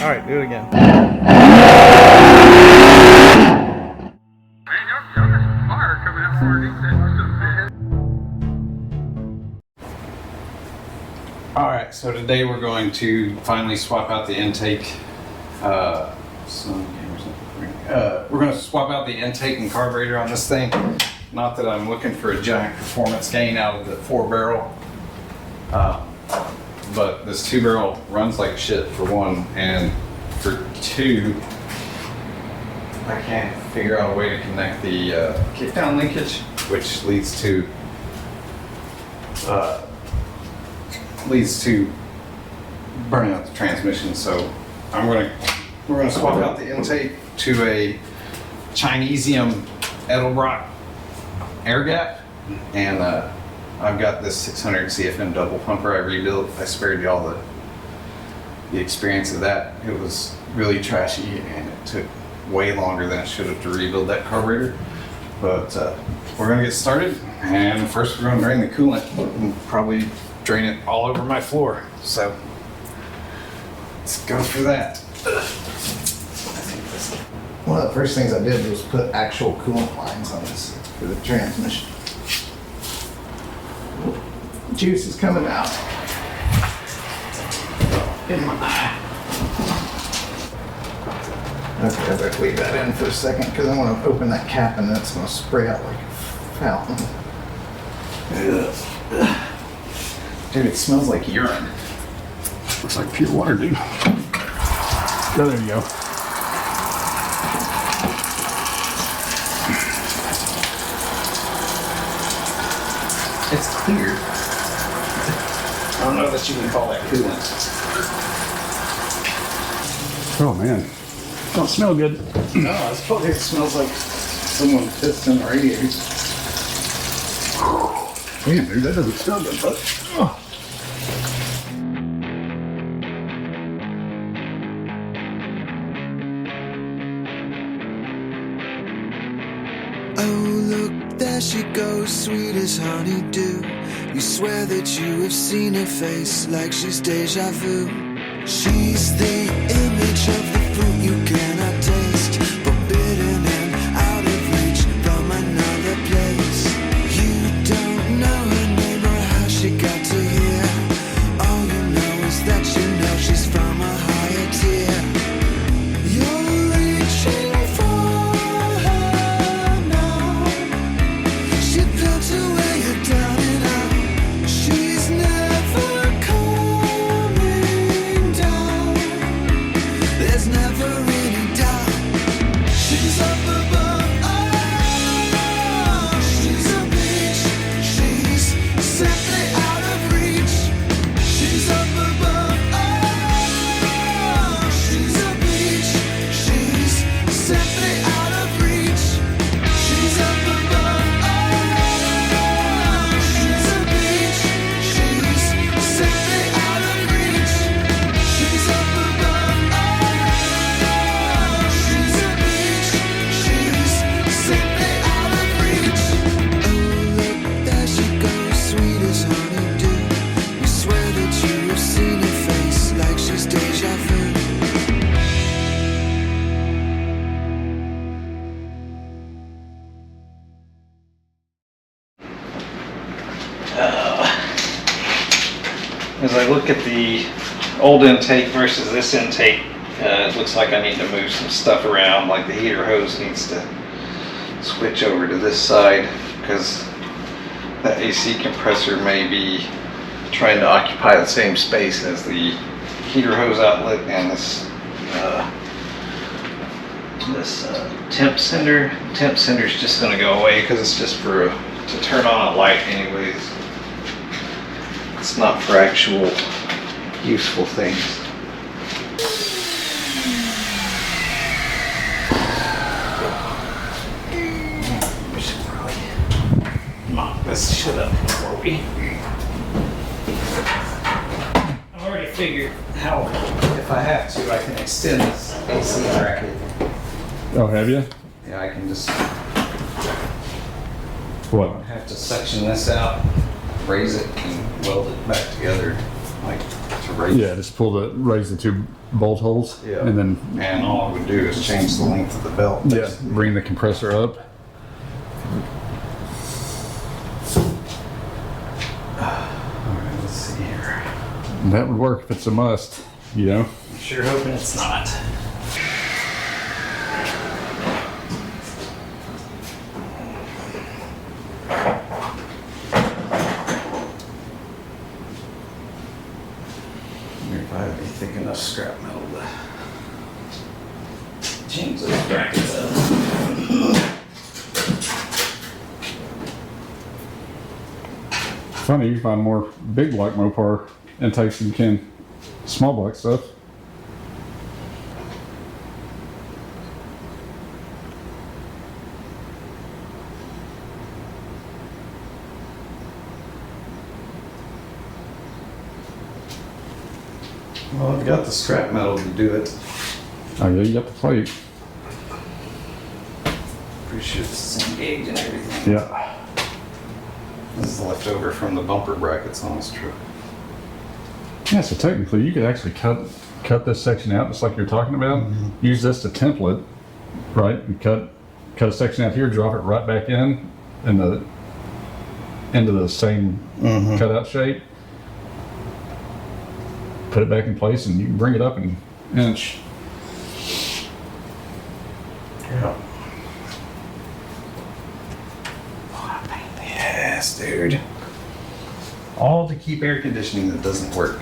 All right, do it again. Man, y'all got some fire coming out from underneath that. All right, so today we're going to finally swap out the intake. We're going to swap out the intake and carburetor on this thing. Not that I'm looking for a giant performance gain out of the 4-barrel, but this 2-barrel runs like shit for one, and for two, I can't figure out a way to connect the kickdown linkage, which leads to burning out the transmission. So we're gonna swap out the intake to a Chinesium Edelbrock air gap, and I've got this 600 CFM double pumper I rebuilt. I spared you all the experience of that. It was really trashy and it took way longer than it should have to rebuild that carburetor. But we're gonna get started, and first we're gonna drain the coolant and probably drain it all over my floor. So let's go for that. One of the first things I did was put actual coolant lines on this for the transmission. Juice is coming out in my eye. Okay, I better leave that in for a second because I want to open that cap and that's going to spray out like a fountain. Dude, it smells like urine. Looks like pure water, dude. Oh, there you go. It's clear. I don't know that you can call that coolant. Oh man, don't smell good. No, I suppose it smells like someone pissed in the radiator. Man, dude, that doesn't smell good, but. Oh. There she goes, sweet as honeydew. You swear that you have seen her face like she's deja vu. She's the image of the fruit you cannot taste, forbidden and out of reach from another place. You don't know her name or how she got to here. All you know is that you know she's from a higher tier. You're reaching for as I look at the old intake versus this intake, it looks like I need to move some stuff around, like the heater hose needs to switch over to this side because that AC compressor may be trying to occupy the same space as the heater hose outlet and this temp sender. Temp sender is just going to go away because it's just to turn on a light anyways. It's not for actual useful things. We should probably mop this shit up before we... I've already figured how, if I have to, I can extend this AC bracket. Oh, have you? Yeah, I can just... What? I have to section this out, raise it, and weld it back together. like to raise. Yeah, just raise the 2 bolt holes. Yeah. And then, And all I would do is change the length of the belt. yeah, bring the compressor up. Alright, let's see here. And that would work if it's a must, you know? I'm sure hoping it's not. If I have a thick enough scrap metal to change those brackets up. Funny, you find more big block Mopar intakes than you can small block stuff. Well, I've got the scrap metal to do it. Oh yeah, you got the plate. Pretty sure it's the same gauge and everything. Yeah. This is left over from the bumper brackets on this truck. Yeah, so technically you could actually cut this section out just like you're talking about. Use this to template, right? And cut a section out here, drop it right back into the same cutout shape. Put it back in place and you can bring it up an inch. Yeah. What a pain in the ass, dude. All to keep air conditioning that doesn't work.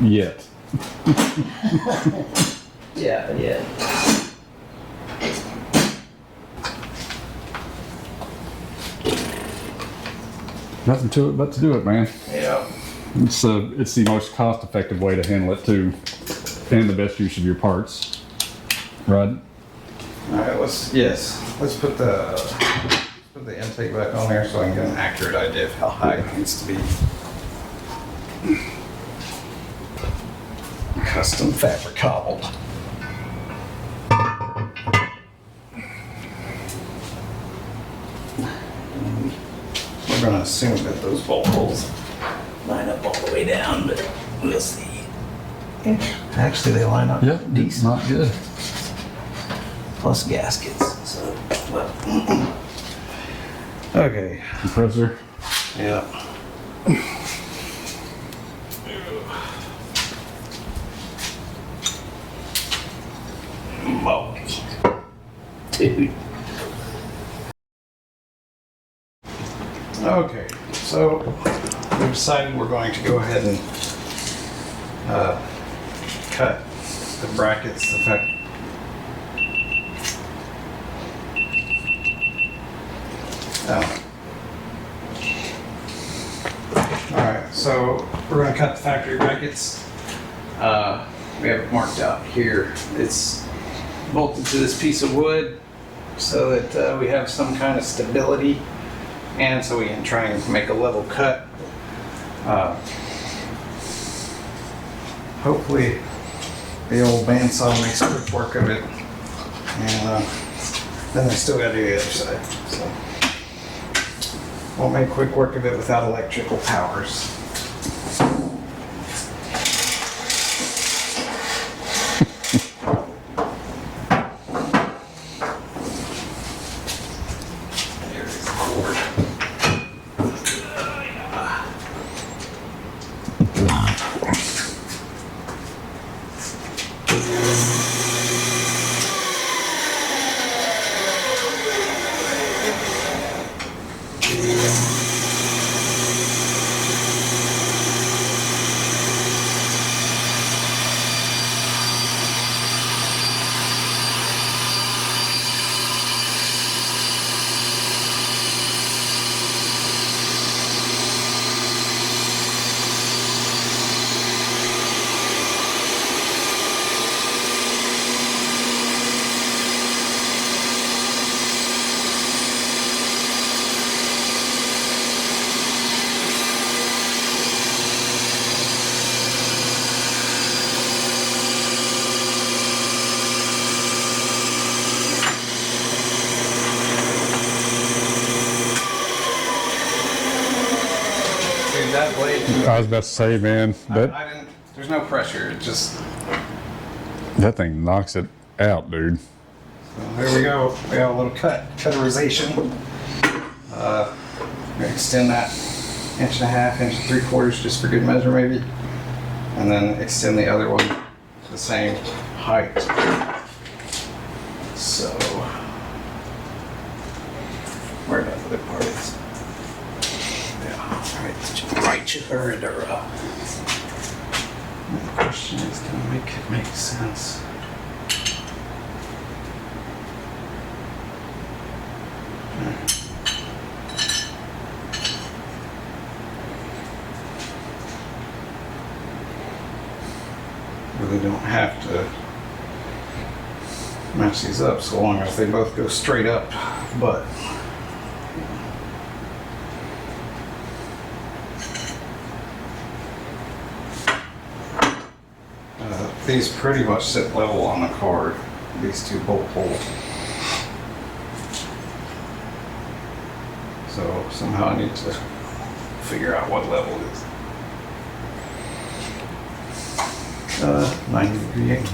Yet. Yeah. Nothing to it but to do it, man. Yeah. It's the most cost-effective way to handle it too, and the best use of your parts, right? All right, let's put the intake back on there so I can get an accurate idea of how high it needs to be. Custom fabric cobbled. We're gonna assume that those bolt holes line up all the way down, but we'll see. Actually, they line up decent. Not good. Plus gaskets. So, well. Okay. Compressor. Yeah. Moly. Dude. Okay, so we decided we're going to go ahead and cut the brackets. Alright, so we're going to cut the factory brackets. We have it marked out here. It's bolted to this piece of wood so that we have some kind of stability and so we can try and make a level cut. Hopefully the old bandsaw makes quick work of it, and then I still got to do the other side. So won't make quick work of it without electrical powers. There's the cord. I was about to say, man, that I didn't. There's no pressure. It just. that thing knocks it out, dude. Well, there we go. We got a little cutterization. I'm gonna extend that 1.5 inches, 1 3/4, just for good measure, maybe, and then extend the other one the same height. So, where that other part is? Yeah, right shoulder. The question is, can I make it make sense? Really don't have to match these up so long as they both go straight up, but these pretty much sit level on the card, these two bolt holes. So somehow I need to figure out what level it is. 90-degree angle.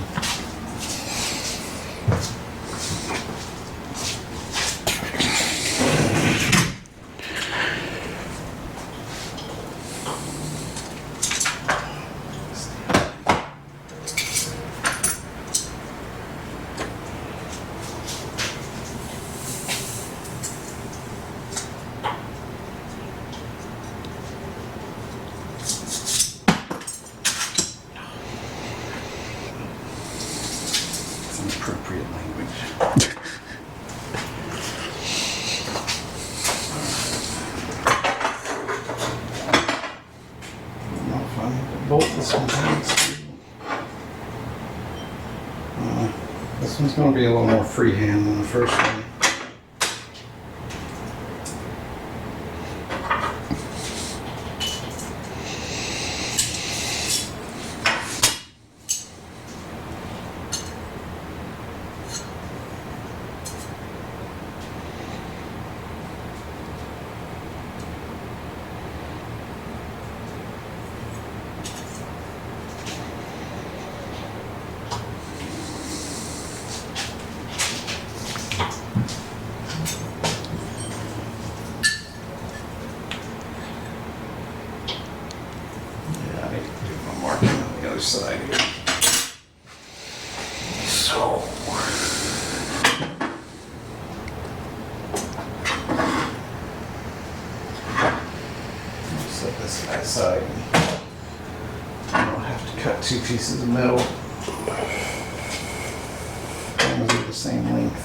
Appropriate language. Not fun to bolt this one down. This one's going to be a little more freehand than the first one. Side here. So set this guy aside. I don't have to cut 2 pieces of metal. As long as they're the same length.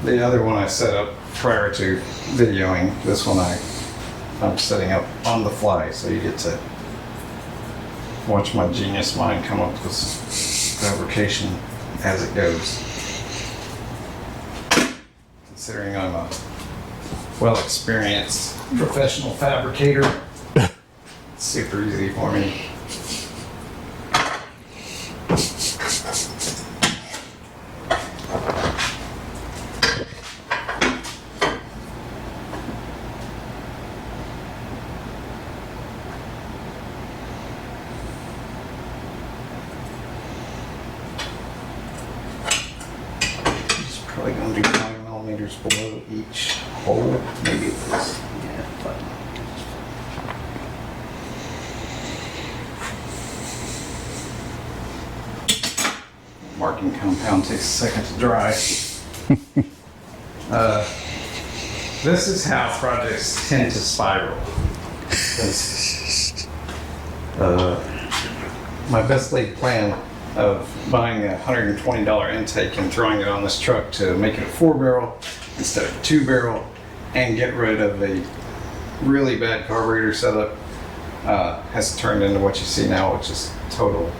The other one I set up prior to videoing. This one I'm setting up on the fly, so you get to watch my genius mind come up with fabrication as it goes. Considering I'm a well-experienced professional fabricator, it's super easy for me. Probably going to do 9 millimeters below each hole. Maybe it was, yeah, but. Marking compound takes a second to dry. This is how projects tend to spiral. My best laid plan of buying a $120 intake and throwing it on this truck to make it a 4-barrel instead of a 2-barrel and get rid of a really bad carburetor setup has turned into what you see now, which is total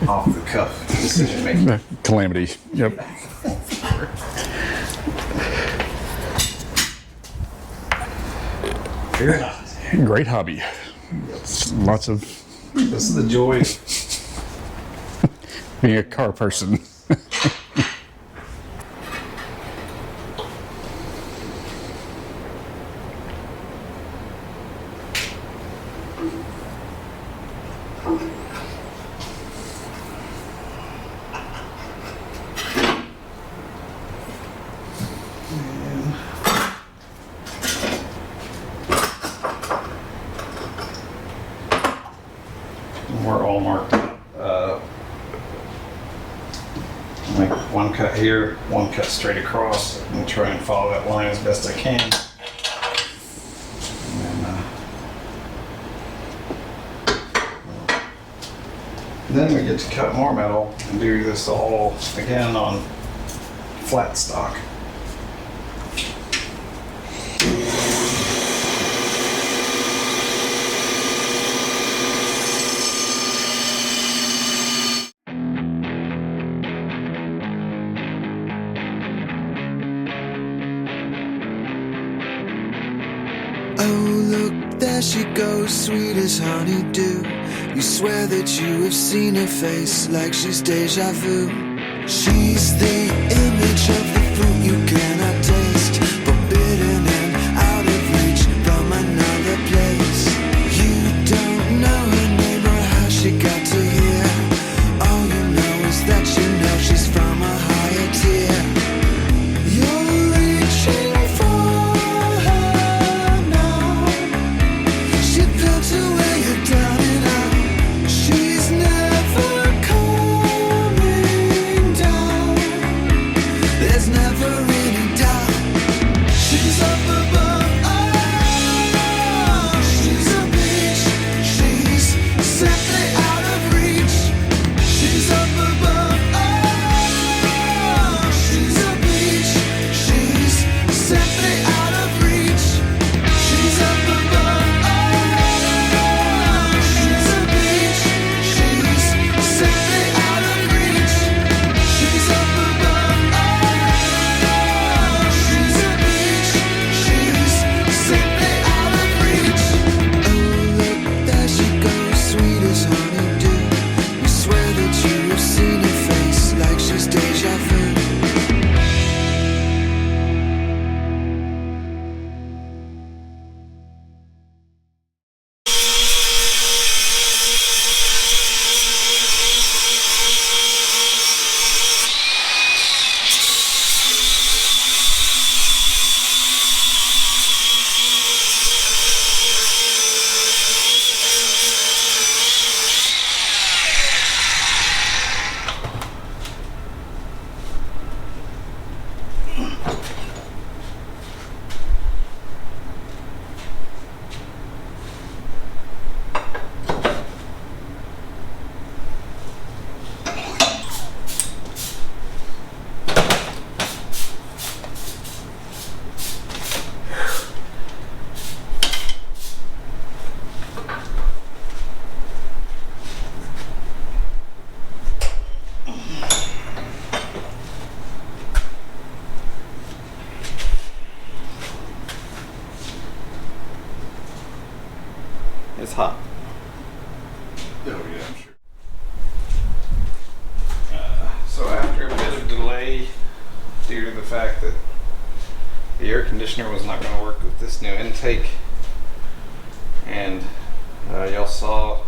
off the cuff decision making. Calamity. Yep. Fear not. Great hobby. Lots of This is the joy. being a car person. We're all marked up. Make one cut here, one cut straight across, and try and follow that line as best I can. And then we get to cut more metal and do this all again on flat stock. Oh, look, there she goes, sweet as honeydew. You swear that you have seen her face like she's deja vu. She's the image of the fruit you cannot taste, forbidden and out of reach from another place. You don't know her name or how she got to here. All you know is that you know she's from a higher tier. You're reaching for her now. She built to wear you down and out. She's never coming down. There's never any doubt. She's up above. Oh, she's a beach. She's simply out of reach. She's up above. Oh, she's a beach. She's simply out of reach. She's up above. Oh, she's a beach. She's simply out of reach. She's up above. Oh, she's a beach. She's simply out of reach. Oh, look, there she goes, sweet as honeydew. You swear that you have seen her face like she's deja vu. It's hot. Oh yeah, I'm sure. So after a bit of delay, due to the fact that the air conditioner was not going to work with this new intake, and y'all saw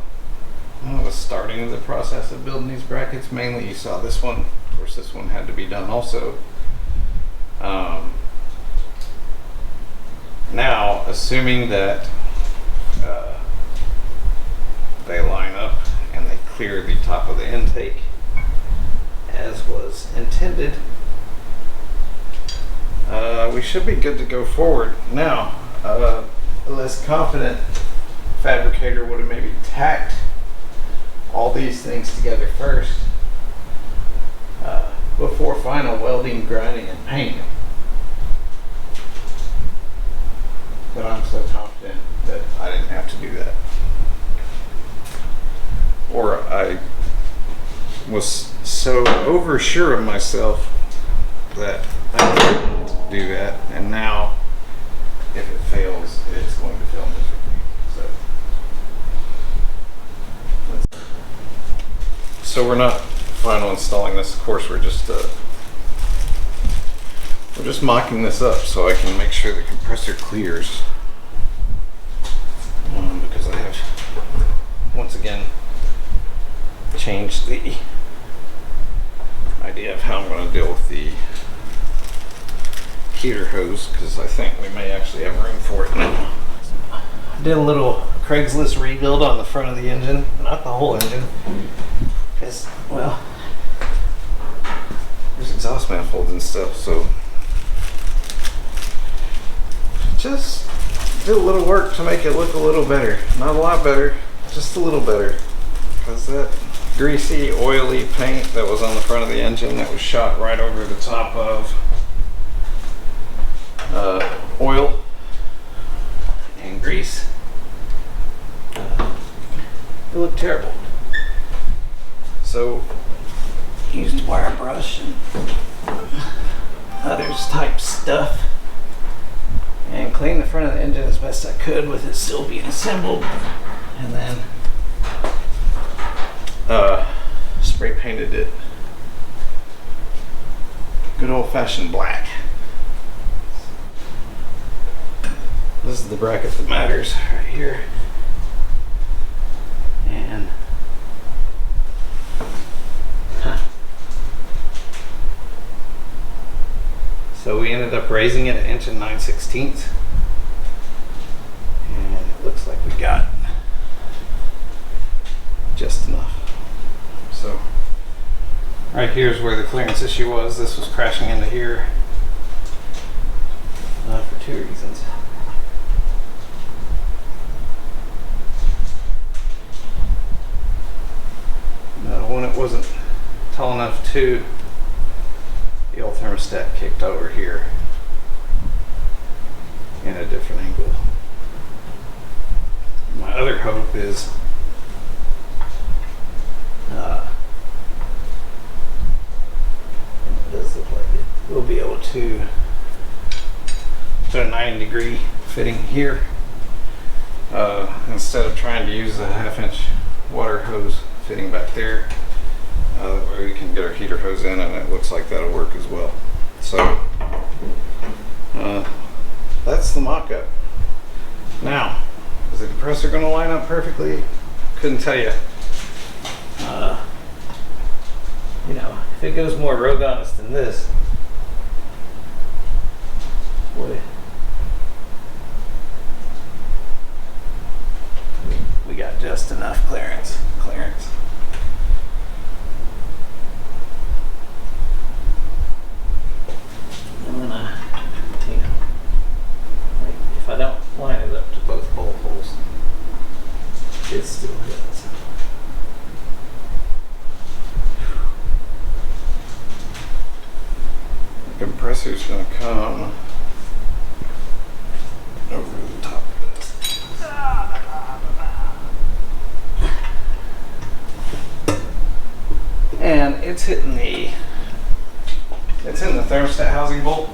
the starting of the process of building these brackets. Mainly you saw this one. Of course, this one had to be done also. Now, assuming that they line up and they clear the top of the intake as was intended, we should be good to go forward. Now, a less confident fabricator would have maybe tacked all these things together first before final welding, grinding, and painting. But I'm so confident that I didn't have to do that. Or I was so oversure of myself that I didn't do that, and now if it fails, it's going to fail miserably. So we're not final installing this. Of course, we're just mocking this up so I can make sure the compressor clears. Because I have once again changed the idea of how I'm going to deal with the heater hose, because I think we may actually have room for it now. I did a little Craigslist rebuild on the front of the engine, not the whole engine, because, well, there's exhaust manifolds and stuff, so just did a little work to make it look a little better. Not a lot better, just a little better, because that greasy, oily paint that was on the front of the engine that was shot right over the top of oil and grease, it looked terrible. So used wire brush and others type stuff and cleaned the front of the engine as best I could with it still being assembled, and then spray painted it good old-fashioned black. This is the bracket that matters right here. And so we ended up raising it 1 9/16 inches. And it looks like we got just enough. So right here's where the clearance issue was. This was crashing into here for 2 reasons. When it wasn't tall enough to, the old thermostat kicked over here in a different angle. My other hope is it does look like it. We'll be able to put a 90-degree fitting here instead of trying to use a 1/2 inch water hose fitting back there. That way we can get our heater hose in, and it looks like that'll work as well. So that's the mock-up. Now, is the compressor going to line up perfectly? Couldn't tell you. You know, if it goes more rogue honest than this, boy, we got just enough clearance. I'm gonna, you know, like, if I don't line it up to both bolt holes, it still hits. The compressor's gonna come over the top of this. And it's hitting the thermostat housing bolt,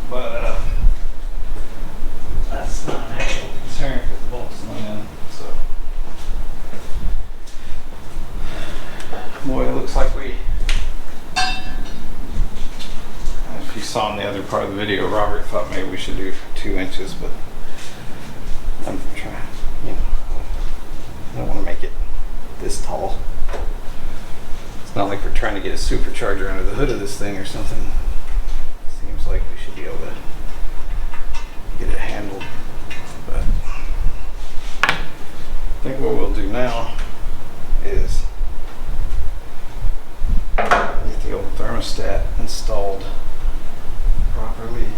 but that's not an actual concern because the bolt's not in. So, boy, it looks like we. If you saw in the other part of the video, Robert thought maybe we should do 2 inches, but I'm trying. You know, I don't want to make it this tall. It's not like we're trying to get a supercharger under the hood of this thing or something. Seems like we should be able to get it handled. But I think what we'll do now is get the old thermostat installed properly.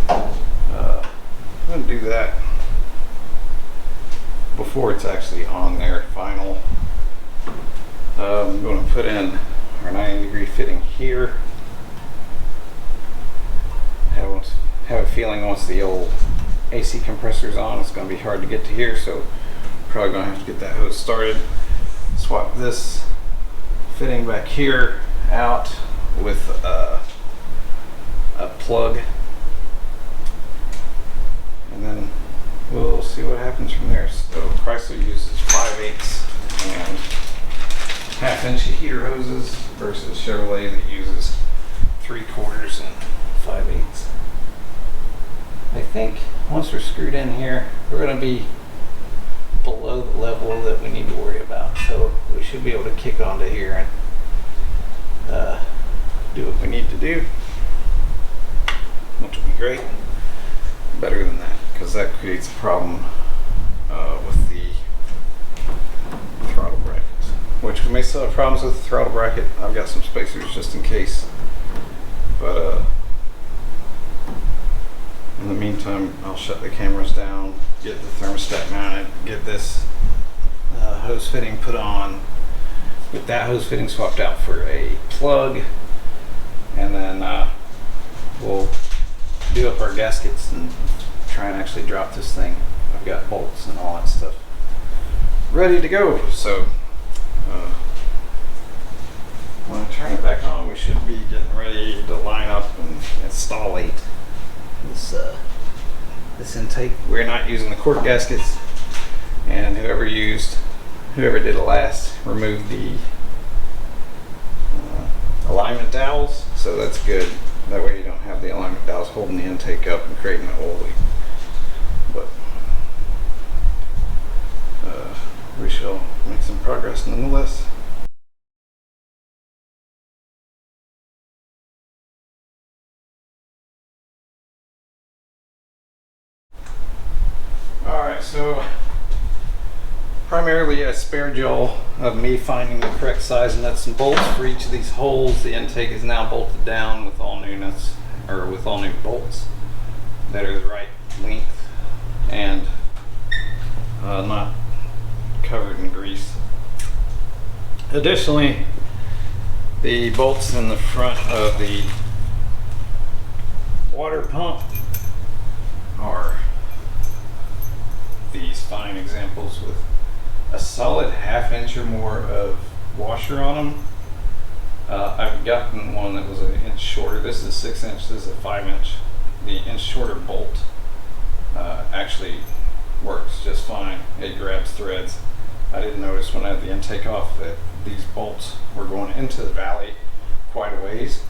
I'm going to do that before it's actually on there final. I'm going to put in our 90-degree fitting here. Have a feeling once the old AC compressor's on, it's going to be hard to get to here, so probably going to have to get that hose started. Swap this fitting back here out with a plug and then we'll see what happens from there. So Chrysler uses 5/8 and 1/2 heater hoses versus Chevrolet that uses 3/4 and 5/8. I think once we're screwed in here, we're going to be below the level that we need to worry about. So we should be able to kick onto here and do what we need to do, which will be great. Better than that, because that creates a problem with the throttle brackets, which we may still have problems with the throttle bracket. I've got some spacers just in case, but in the meantime, I'll shut the cameras down, get the thermostat mounted, get this hose fitting put on, get that hose fitting swapped out for a plug, and then we'll do up our gaskets and try and actually drop this thing. I've got bolts and all that stuff ready to go. So when I turn it back on, we should be getting ready to line up and install this intake. We're not using the cork gaskets, and whoever did it last removed the alignment dowels, so that's good. That way you don't have the alignment dowels holding the intake up and creating an oil leak. But we shall make some progress nonetheless. Alright, so primarily a spare joule of me finding the correct size nuts and bolts for each of these holes. The intake is now bolted down with all new nuts, or with all new bolts that are the right length and not covered in grease. Additionally, the bolts in the front of the water pump are these fine examples with a solid 1/2 inch or more of washer on them. I've gotten one that was an inch shorter. This is a 6 inch, this is a 5 inch. The inch shorter bolt actually works just fine. It grabs threads. I didn't notice when I had the intake off that these bolts were going into the valley quite a ways.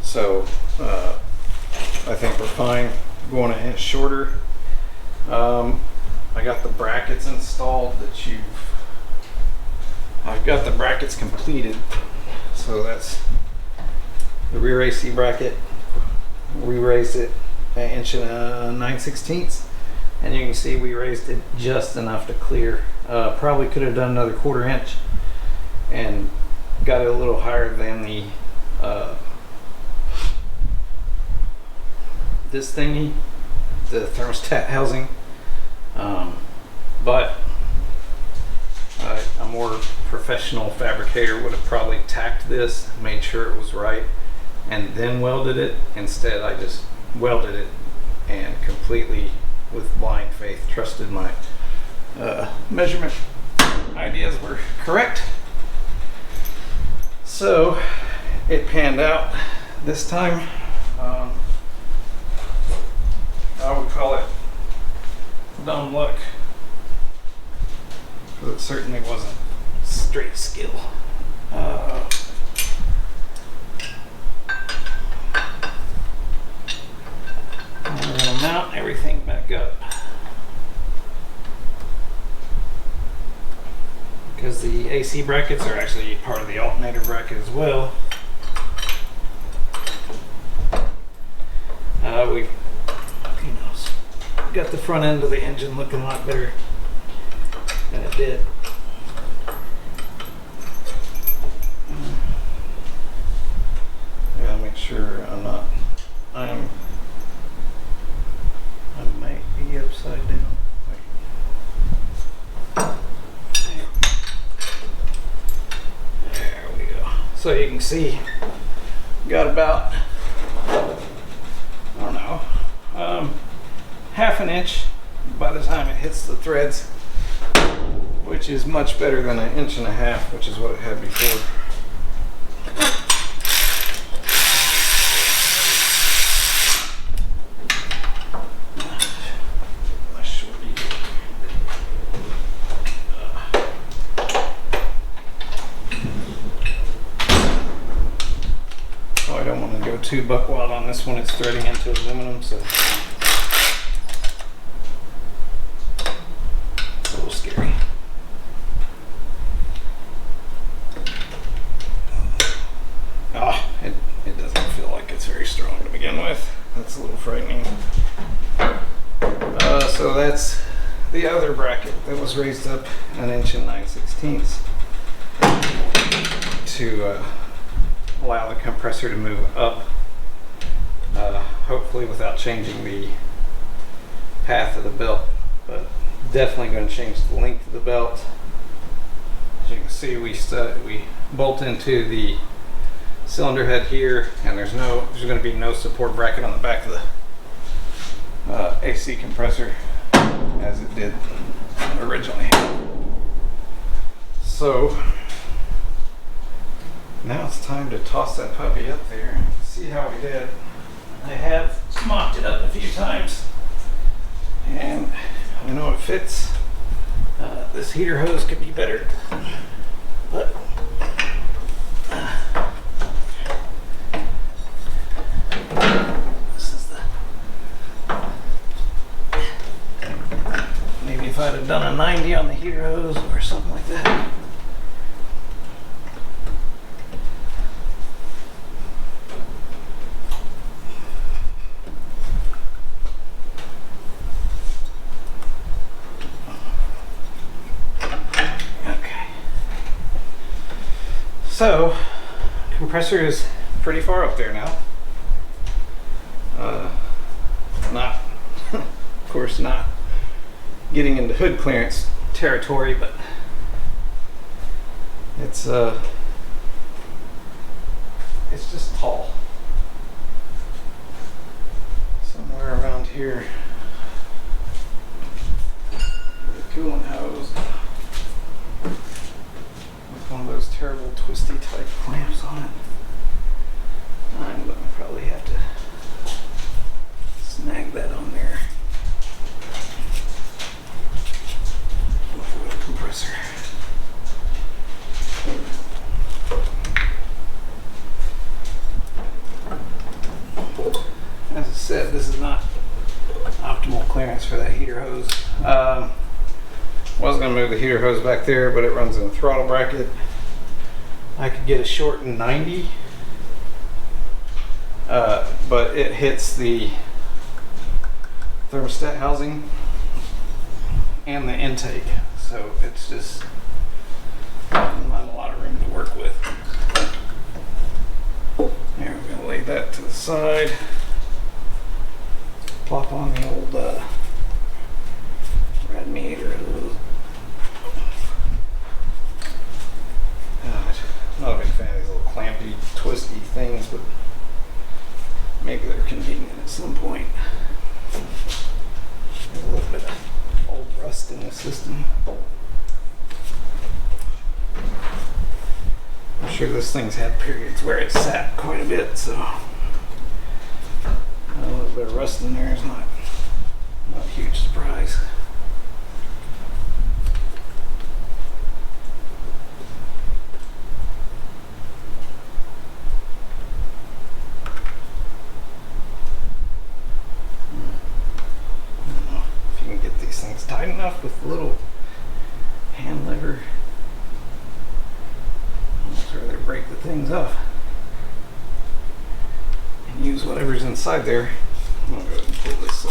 So I think we're fine going an inch shorter. I got the brackets installed I've got the brackets completed. So that's the rear AC bracket. We raised it an inch and 9/16, and you can see we raised it just enough to clear. Probably could have done another 1/4 inch and got it a little higher than the this thingy, the thermostat housing. But a more professional fabricator would have probably tacked this, made sure it was right, and then welded it. Instead, I just welded it and completely, with blind faith, trusted my measurement ideas were correct. So it panned out this time. I would call it dumb luck, because it certainly wasn't straight skill. I'm going to mount everything back up, because the AC brackets are actually part of the alternator bracket as well. We've got the front end of the engine looking a lot better than it did. I gotta make sure I might be upside down. There we go. So you can see, got about, I don't know, 1/2 inch by the time it hits the threads, which is much better than 1.5 inches, which is what it had before. 2 buck weld on this one. It's threading into aluminum, so it's a little scary. It doesn't feel like it's very strong to begin with. That's a little frightening. So that's the other bracket that was raised up 1 inch and 9/16 to allow the compressor to move up, hopefully without changing the path of the belt, but definitely going to change the length of the belt. As you can see, we bolt into the cylinder head here, and there's going to be no support bracket on the back of the AC compressor as it did originally. So now it's time to toss that puppy up there and see how we did. I have mocked it up a few times, and I know it fits. This heater hose could be better, but maybe if I'd have done a 90 on the heater hose or something like that. Okay. So, compressor is pretty far up there now. Not, of course, not getting into hood clearance territory, but it's just tall. Somewhere around here. The coolant hose with one of those terrible twisty type clamps on it. I'm gonna probably have to snag that on there. With the compressor. As I said, this is not optimal clearance for that heater hose. Was going to move the heater hose back there, but it runs in the throttle bracket. I could get a shortened 90, but it hits the thermostat housing and the intake, so it's just not a lot of room to work with. Here, we're going to lay that to the side. Plop on the old radiator. God, I'm not a big fan of these little clampy, twisty things, but maybe they're convenient at some point. There's a little bit of old rust in the system. I'm sure this thing's had periods where it sat quite a bit, so a little bit of rust in there is not a huge surprise. I don't know if you can get these things tight enough with the little hand lever. I'd rather break the things off and use whatever's inside there. I'm gonna go ahead and pull this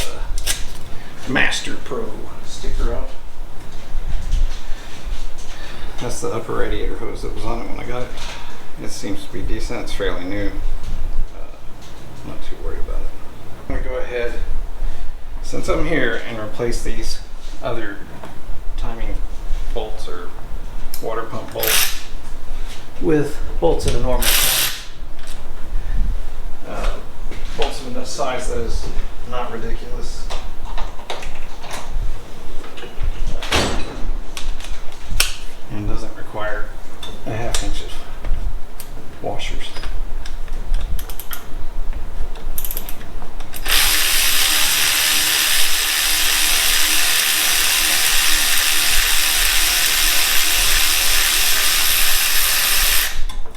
Master Pro sticker out. That's the upper radiator hose that was on it when I got it. It seems to be decent. It's fairly new. I'm not too worried about it. I'm gonna go ahead, since I'm here, and replace these other timing bolts or water pump bolts with bolts of a normal size. Bolts of a size that is not ridiculous. And doesn't require a 1/2 inch of washers.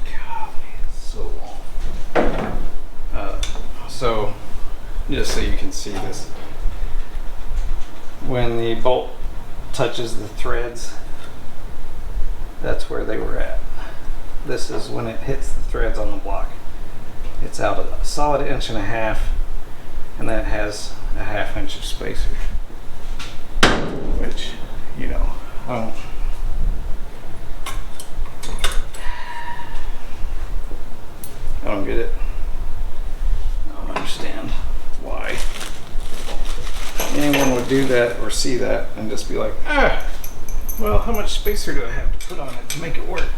God, it's so long. see this. When the bolt touches the threads, that's where they were at. This is when it hits the threads on the block. It's out a solid 1.5 inches, and that has a 1/2 inch of spacer, which, you know, I don't get it. I don't understand why anyone would do that or see that and just be like, well, how much spacer do I have to put on it to make it work?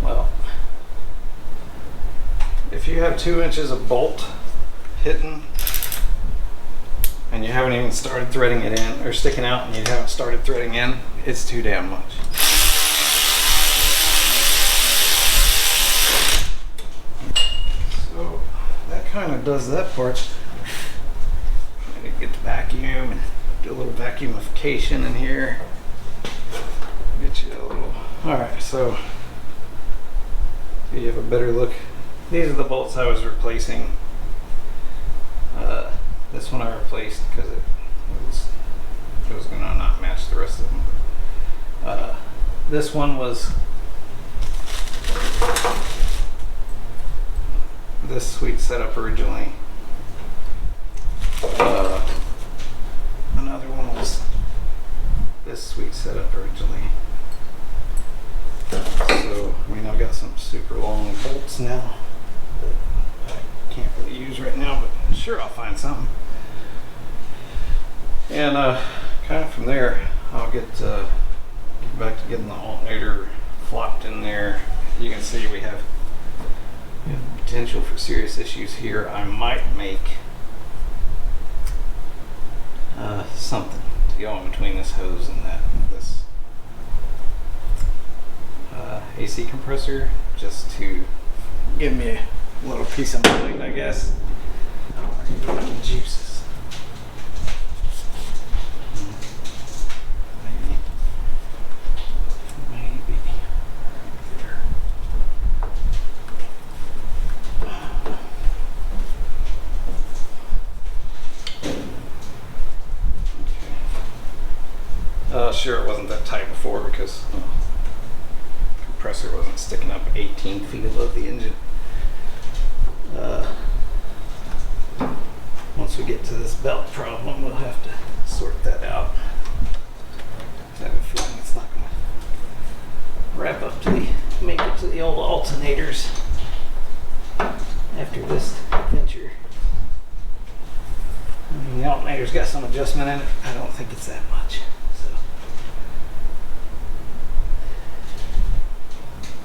Well, if you have 2 inches of bolt hitting and you haven't even started threading it in, or sticking out and you haven't started threading in, it's too damn much. So that kind of does that part. I need to get the vacuum and do a little vacuumification in here. Get you a little. Alright, so you have a better look. These are the bolts I was replacing. This one I replaced because it was going to not match the rest of them. This one was this sweet setup originally. Another one was this sweet setup originally. So, I mean, I've got some super long bolts now that I can't really use right now, but sure, I'll find something. And kind of from there, I'll get back to getting the alternator flopped in there. You can see we have potential for serious issues here. I might make something to go in between this hose and this AC compressor, just to give me a little peace of mind, I guess. Juices. Maybe right there. Okay. Sure, it wasn't that tight before because compressor wasn't sticking up 18 feet above the engine. Once we get to this belt problem, we'll have to sort that out. I have a feeling it's not going to wrap up to make it to the old alternators after this adventure. I mean, the alternator's got some adjustment in it. I don't think it's that much.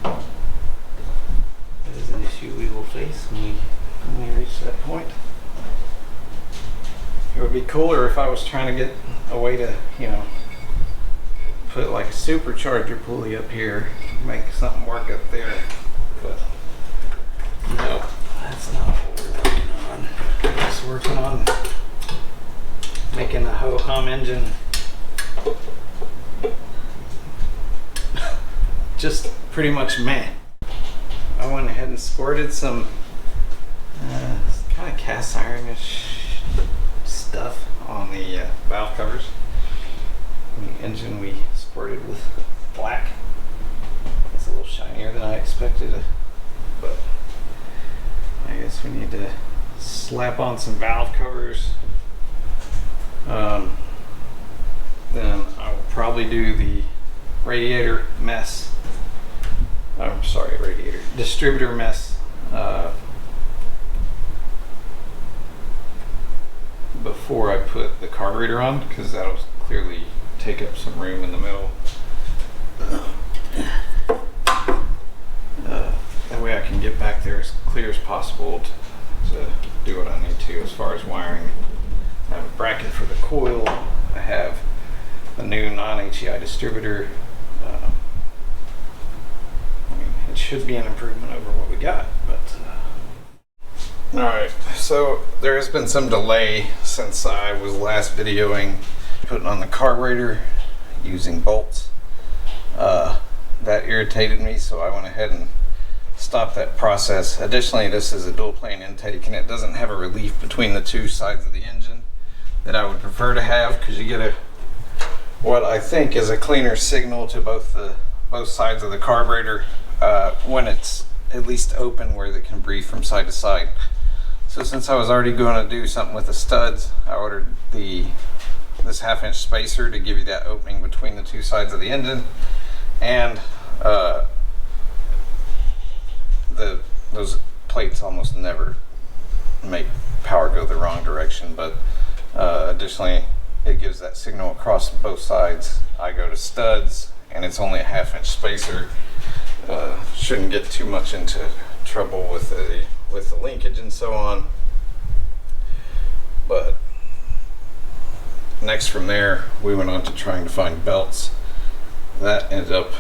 That is an issue we will face when we reach that point. It would be cooler if I was trying to get a way to, you know, put like a supercharger pulley up here, make something work up there. But no, that's not what we're working on. We're just working on making a ho-hum engine just pretty much meh. I went ahead and squirted some kind of cast ironish stuff on the valve covers. The engine we squirted with black. It's a little shinier than I expected, but I guess we need to slap on some valve covers. Then I will probably do the radiator mess. I'm sorry, distributor mess before I put the carburetor on, because that'll clearly take up some room in the middle. That way I can get back there as clear as possible to do what I need to as far as wiring. I have a bracket for the coil. I have a new non-HEI distributor. I mean, it should be an improvement over what we got, but alright, so there has been some delay since I was last videoing putting on the carburetor using bolts. That irritated me, so I went ahead and stop that process. Additionally, this is a dual plane intake and it doesn't have a relief between the two sides of the engine that I would prefer to have, because you get a what I think is a cleaner signal to both sides of the carburetor when it's at least open where they can breathe from side to side. So since I was already going to do something with the studs, I ordered this 1/2-inch spacer to give you that opening between the two sides of the engine, and those plates almost never make power go the wrong direction, but additionally it gives that signal across both sides. I go to studs and it's only a 1/2-inch spacer. Shouldn't get too much into trouble with the linkage and so on. But next from there we went on to trying to find belts. That ended up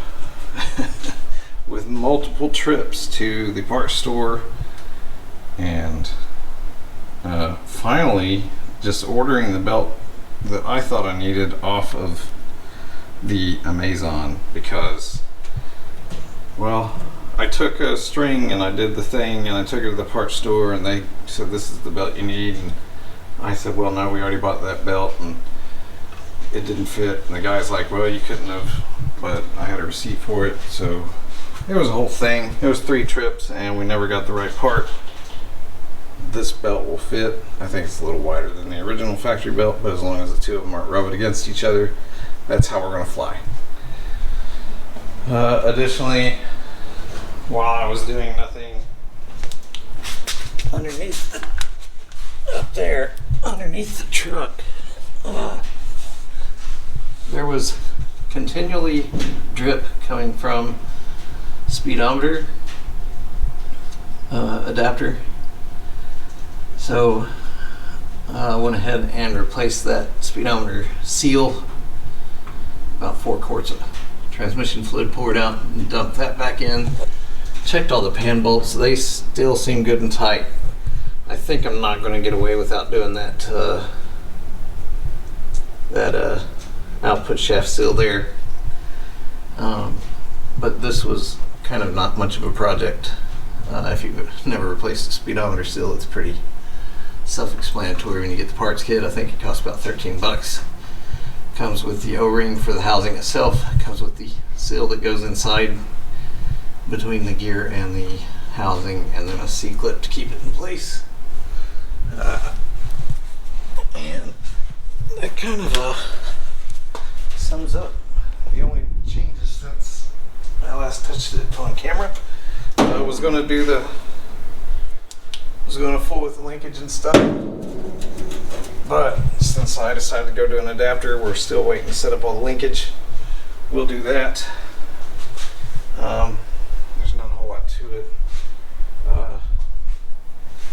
with multiple trips to the parts store, and finally just ordering the belt that I thought I needed off of the Amazon, because, well, I took a string and I did the thing and I took it to the parts store and they said this is the belt you need, and I said, well, no, we already bought that belt and it didn't fit, and the guy's like, well, you couldn't have, but I had a receipt for it. So it was a whole thing. It was 3 trips and we never got the right part. This belt will fit. I think it's a little wider than the original factory belt, but as long as the two of them aren't rubbing against each other, that's how we're going to fly. Additionally, while I was doing nothing underneath up there underneath the truck, there was continually drip coming from speedometer adapter. So I went ahead and replaced that speedometer seal. About 4 quarts of transmission fluid poured out and dumped that back in. Checked all the pan bolts. They still seem good and tight. I think I'm not going to get away without doing that output shaft seal there. But this was kind of not much of a project. If you've never replaced a speedometer seal, it's pretty self-explanatory when you get the parts kit. I think it costs about 13 bucks. Comes with the O-ring for the housing itself. Comes with the seal that goes inside between the gear and the housing, and then a C-clip to keep it in place. And that kind of sums up the only changes since I last touched it on camera. I was going to do fool with the linkage and stuff, but since I decided to go to an adapter, we're still waiting to set up all the linkage. We'll do that. There's not a whole lot to it.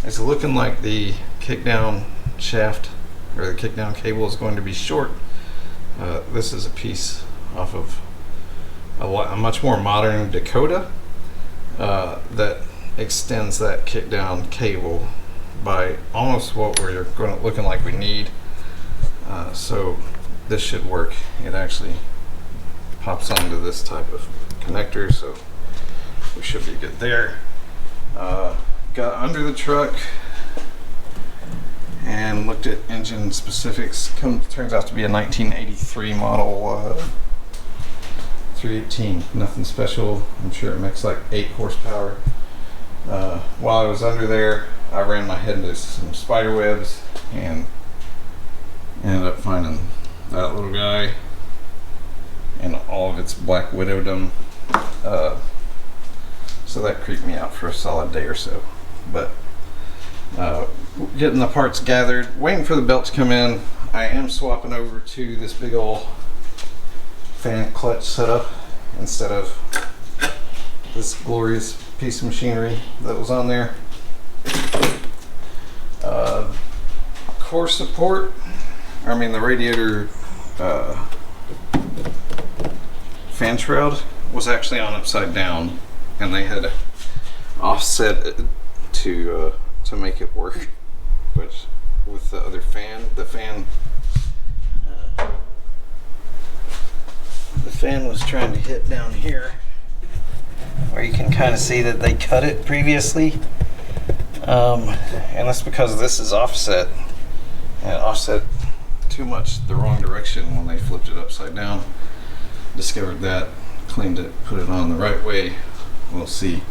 It's looking like the kickdown shaft or the kickdown cable is going to be short. This is a piece off of a much more modern Dakota that extends that kickdown cable by almost what we're looking like we need. So this should work. It actually pops onto this type of connector, so we should be good there. Got under the truck and looked at engine specifics. Turns out to be a 1983 model 318. Nothing special. I'm sure it makes like 8 horsepower. While I was under there, I ran my head into some spider webs and ended up finding that little guy and all of its black widowdom. So that creeped me out for a solid day or so. But getting the parts gathered, waiting for the belt to come in. I am swapping over to this big old fan clutch setup instead of this glorious piece of machinery that was on there. Core support, the radiator fan shroud was actually on upside down, and they had offset it to make it work. But with the other fan, the fan was trying to hit down here, where you can kind of see that they cut it previously. And that's because this is offset, and it offset too much the wrong direction when they flipped it upside down. Discovered that, cleaned it, put it on the right way. We'll see.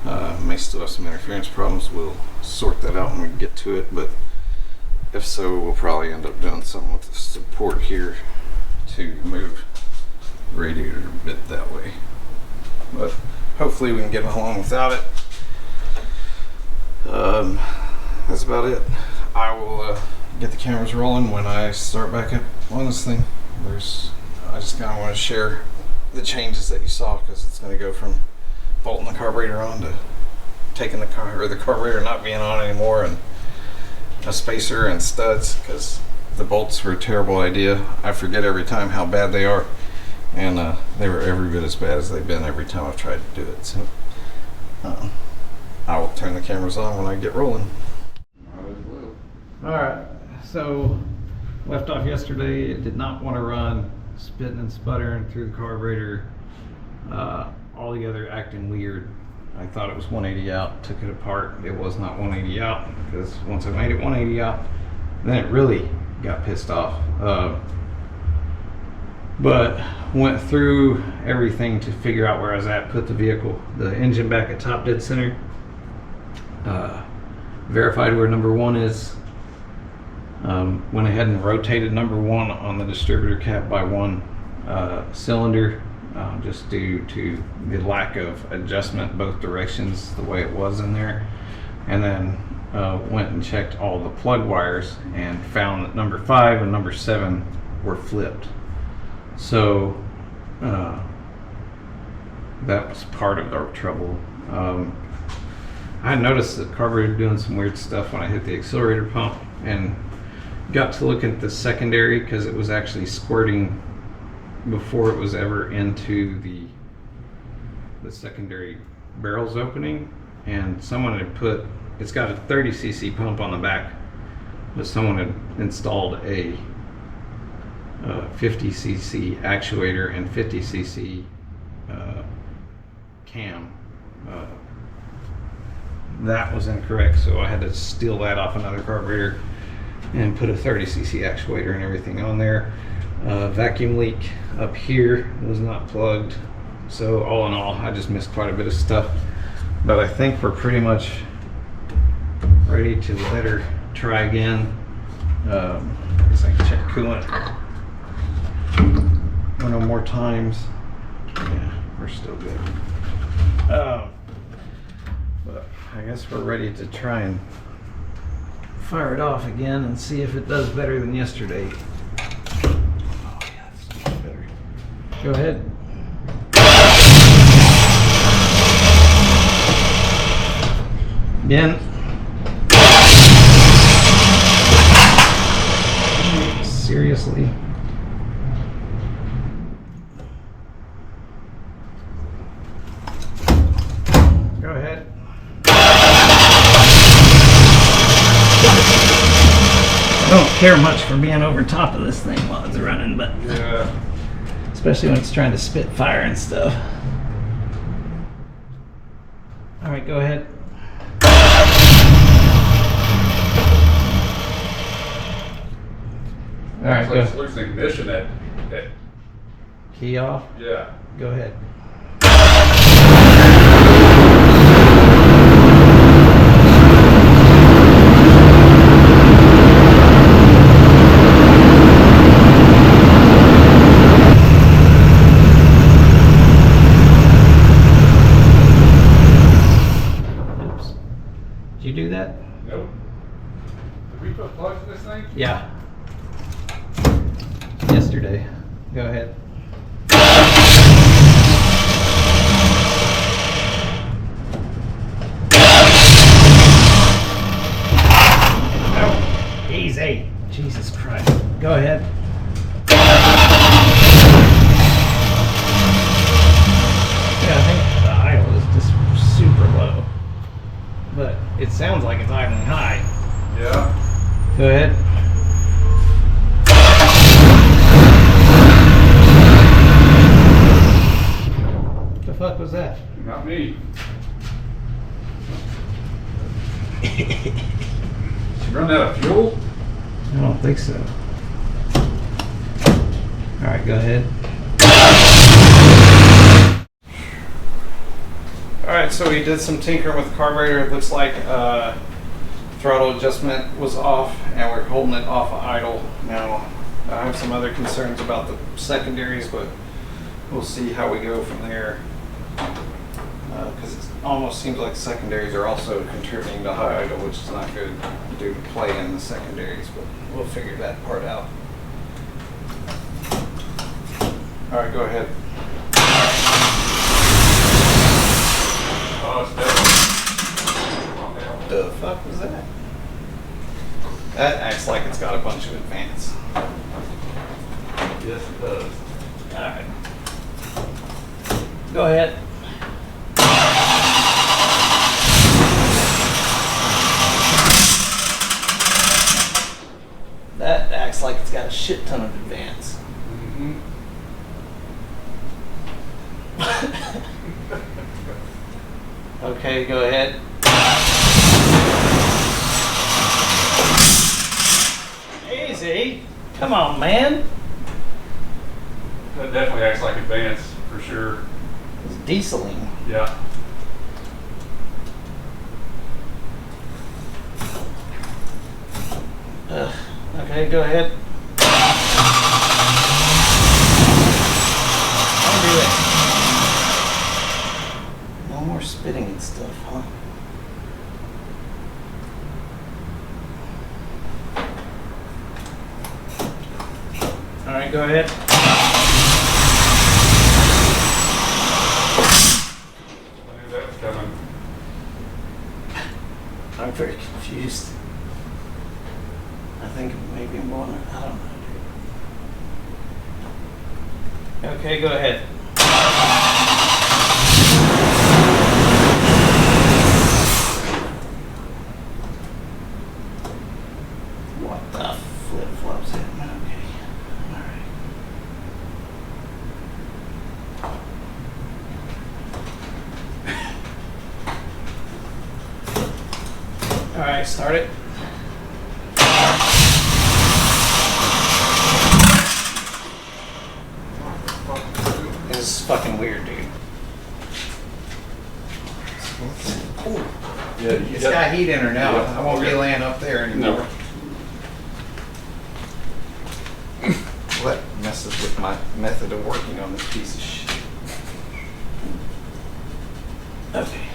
May still have some interference problems. We'll sort that out when we get to it, but if so, we'll probably end up doing something with the support here to move the radiator a bit that way. But hopefully we can get along without it. That's about it. I will get the cameras rolling when I start back up on this thing. I just kind of want to share the changes that you saw, because it's going to go from bolting the carburetor on to taking the carburetor not being on anymore, and a spacer and studs, because the bolts were a terrible idea. I forget every time how bad they are, and they were every bit as bad as they've been every time I've tried to do it. So I will turn the cameras on when I get rolling. Alright, so left off yesterday. It did not want to run, spitting and sputtering through the carburetor, altogether acting weird. I thought it was 180 out, took it apart. It was not 180 out, because once I made it 180 out, then it really got pissed off. But went through everything to figure out where I was at, put the engine back at top dead center, verified where number 1 is, went ahead and rotated number 1 on the distributor cap by 1 cylinder, just due to the lack of adjustment both directions the way it was in there. And then went and checked all the plug wires and found that number 5 and number 7 were flipped. So that was part of the trouble. I noticed the carburetor doing some weird stuff when I hit the accelerator pump, and got to look at the secondary, because it was actually squirting before it was ever into the secondary barrels opening. And someone had put, it's got a 30cc pump on the back, but someone had installed a 50cc actuator and 50cc cam. That was incorrect, so I had to steal that off another carburetor and put a 30cc actuator and everything on there. Vacuum leak up here was not plugged. So all in all, I just missed quite a bit of stuff. But I think we're pretty much ready to let her try again. Guess I can check coolant one or more times. Yeah, we're still good. But I guess we're ready to try and fire it off again and see if it does better than yesterday. Oh yeah, it's much better. Go ahead. Again. Seriously. Go ahead. I don't care much for being over top of this thing while it's running, but yeah, especially when it's trying to spit fire and stuff. All right, go ahead. All right, go. Looks like ignition at Key off. yeah. Go ahead. Oops. Did you do that? Nope. Did we put plugs in this thing? Yeah. Yesterday. Go ahead. Oh, easy. Jesus Christ. Go ahead. Yeah, I think the idle is just super low. But it sounds like it's idling high. Yeah. Go ahead. fuck was that? Not me. She run out of fuel? I don't think so. Alright, go ahead. Alright, so we did some tinkering with the carburetor. It looks like throttle adjustment was off and we're holding it off of idle. Now, I have some other concerns about the secondaries, but we'll see how we go from there. Because it almost seems like secondaries are also contributing to high idle, which is not good due to play in the secondaries, but we'll figure that part out. Alright, go ahead. Oh, it's definitely. The fuck was that? That acts like it's got a bunch of advance. Yes, it does. Alright. Go ahead. That acts like it's got a shit ton of advance. Mm-hmm. Okay, go ahead. Easy. Come on, man. That definitely acts like advance, for sure. It's dieseling. Yeah. Okay, go ahead. Don't do it. No more spitting and stuff, huh? All right, go ahead. I knew that was coming. I'm very confused. I think maybe I'm going, I don't know, dude. Okay, go ahead. What the flip-flops happening? Okay, alright. Alright, start it. This is fucking weird, dude. Ooh. Yeah, you It's got heat in her now. Yeah. I won't be laying up there anymore. What messes with my method of working on this piece of shit? Okay.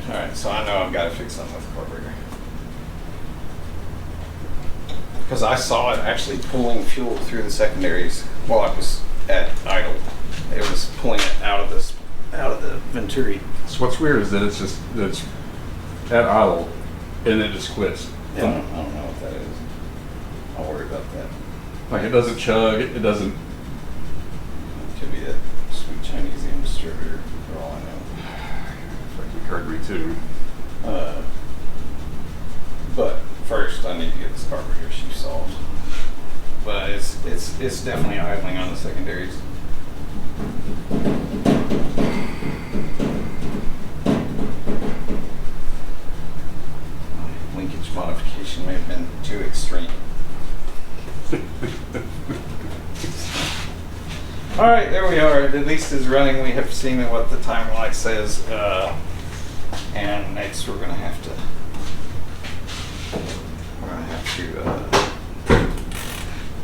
Alright, so I know I've got to fix something with the carburetor. Because I saw it actually pulling fuel through the secondaries while I was at idle. It was pulling it out of the Venturi. So what's weird is that it's at idle and it just quits. Yeah, I don't know what that is. I'll worry about that. Like it doesn't chug, it doesn't. It could be that sweet Chinese distributor for all I know. Fucking Kirby too. But first, I need to get this carburetor issue solved. But it's definitely idling on the secondaries. Linkage modification may have been too extreme. All right, there we are. At least it's running. We have seen what the time light says, and next we're gonna have to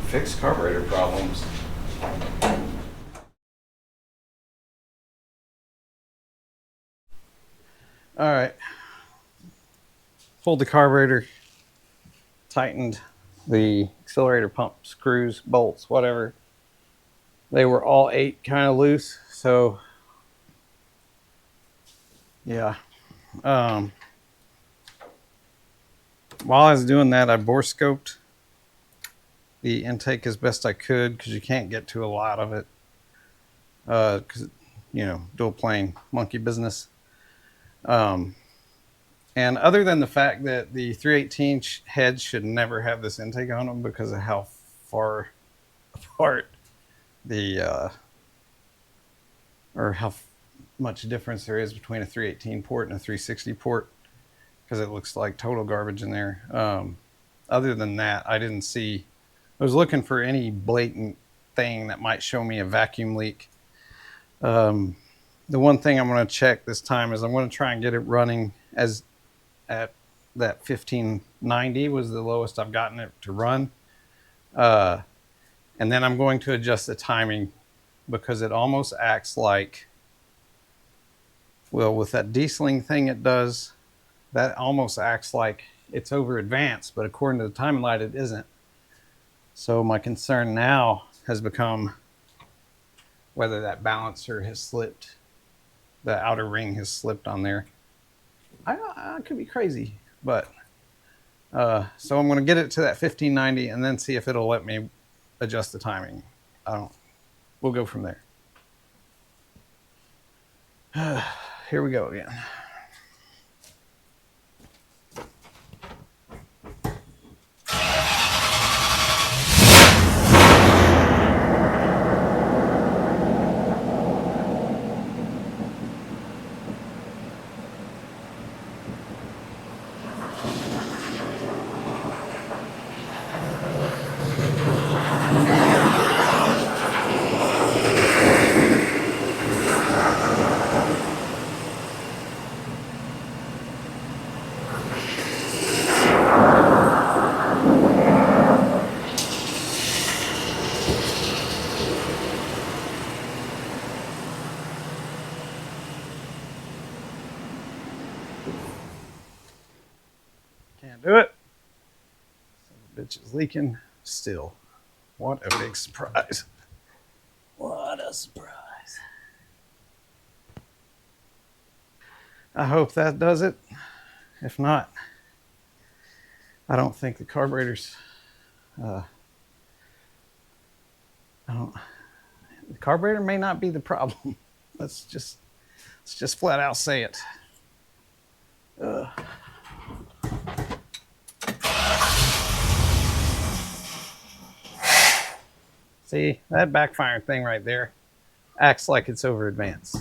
fix carburetor problems. All right. Pulled the carburetor, tightened the accelerator pump screws, bolts, whatever. They were all 8 kind of loose, so yeah. While I was doing that, I bore scoped the intake as best I could because you can't get to a lot of it. Because, you know, dual plane monkey business. And other than the fact that the 318 heads should never have this intake on them because of how far apart the, or how much difference there is between a 318 port and a 360 port, because it looks like total garbage in there. Other than that, I didn't see, I was looking for any blatant thing that might show me a vacuum leak. The one thing I'm going to check this time is I'm going to try and get it running as at that 1590 was the lowest I've gotten it to run. And then I'm going to adjust the timing, because it almost acts like, well, with that dieseling thing it does, that almost acts like it's over advanced, but according to the timing light, it isn't. So my concern now has become whether that balancer has slipped, the outer ring has slipped on there. I could be crazy, but so I'm going to get it to that 1590 and then see if it'll let me adjust the timing. We'll go from there. Here we go again. Can't do it. Son of a bitch is leaking still. What a big surprise. What a surprise. I hope that does it. If not, I don't think the carburetor's the carburetor may not be the problem. Let's just flat out say it. See, that backfire thing right there acts like it's over advanced.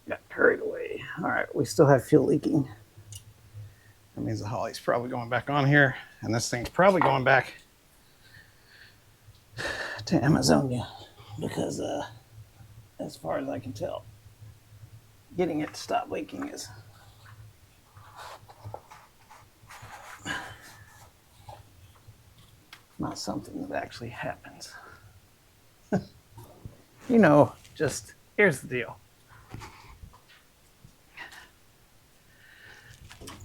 Got carried away. All right, we still have fuel leaking. That means the Holly's probably going back on here, and this thing's probably going back to Amazonia, because as far as I can tell, getting it to stop leaking is not something that actually happens. You know, just here's the deal.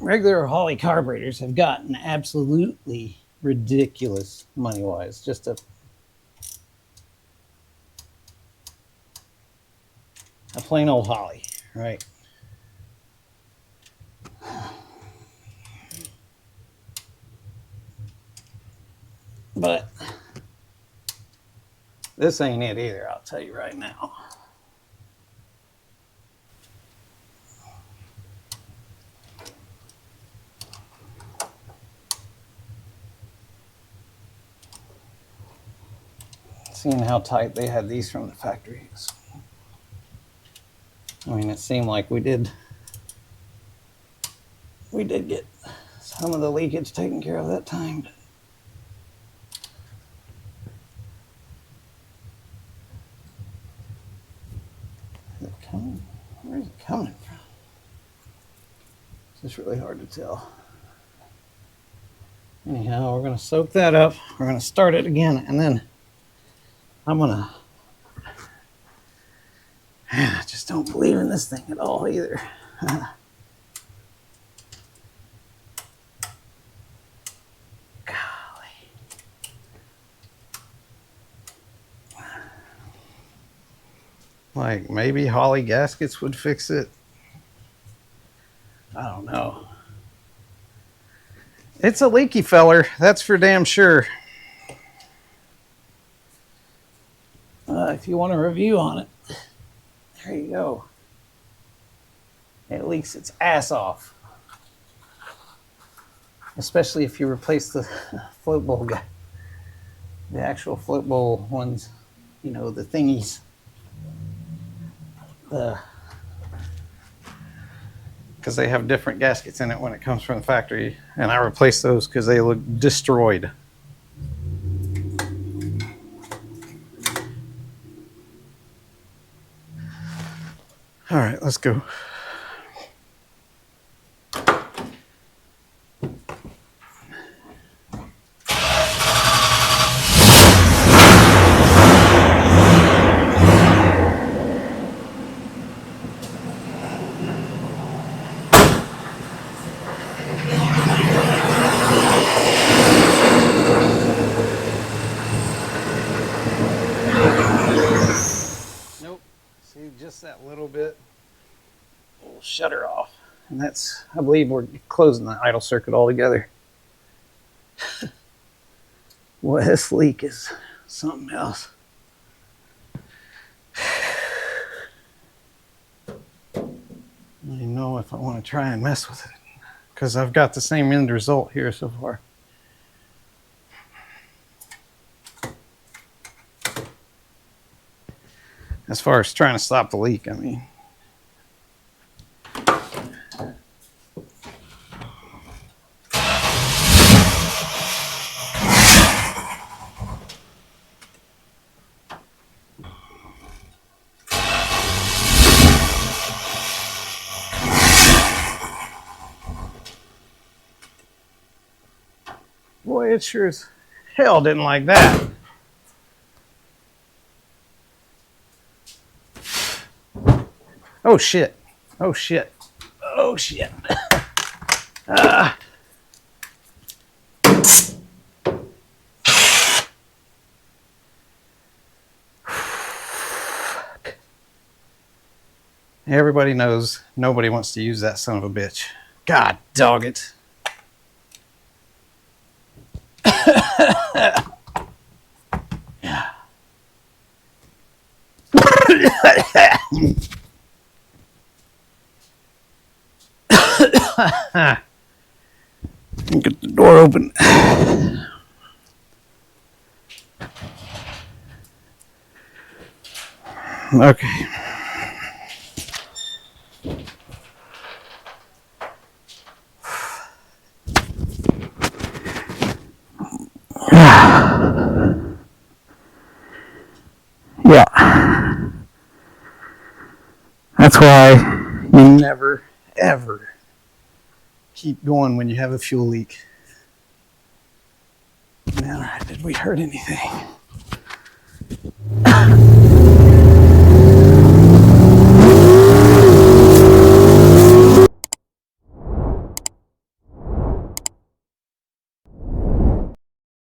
Regular Holley carburetors have gotten absolutely ridiculous money-wise. Just a plain old Holley, right? But this ain't it either, I'll tell you right now. Seeing how tight they had these from the factory. I mean, it seemed like we did get some of the leakage taken care of that time. Is it coming? Where is it coming from? It's just really hard to tell. Anyhow, we're going to soak that up. We're going to start it again, and then I'm going to... I just don't believe in this thing at all either. Golly. Like, maybe Holly gaskets would fix it. I don't know. It's a leaky feller, that's for damn sure. If you want a review on it, there you go. It leaks its ass off. Especially if you replace the float bowl guy. The actual float bowl ones, you know, the thingies. Because they have different gaskets in it when it comes from the factory. And I replaced those because they look destroyed. All right, let's go. Just that little bit. We'll shut her off. And that's, I believe we're closing the idle circuit altogether. Boy, this leak is something else. I don't even know if I want to try and mess with it, because I've got the same end result here so far. As far as trying to stop the leak, I mean. Boy, it sure as hell didn't like that. Oh shit. Oh shit. Oh shit. Everybody knows nobody wants to use that son of a bitch. God dog it. Yeah. Get the door open. Okay. Yeah. That's why you never, ever keep going when you have a fuel leak. Now, did we hurt anything?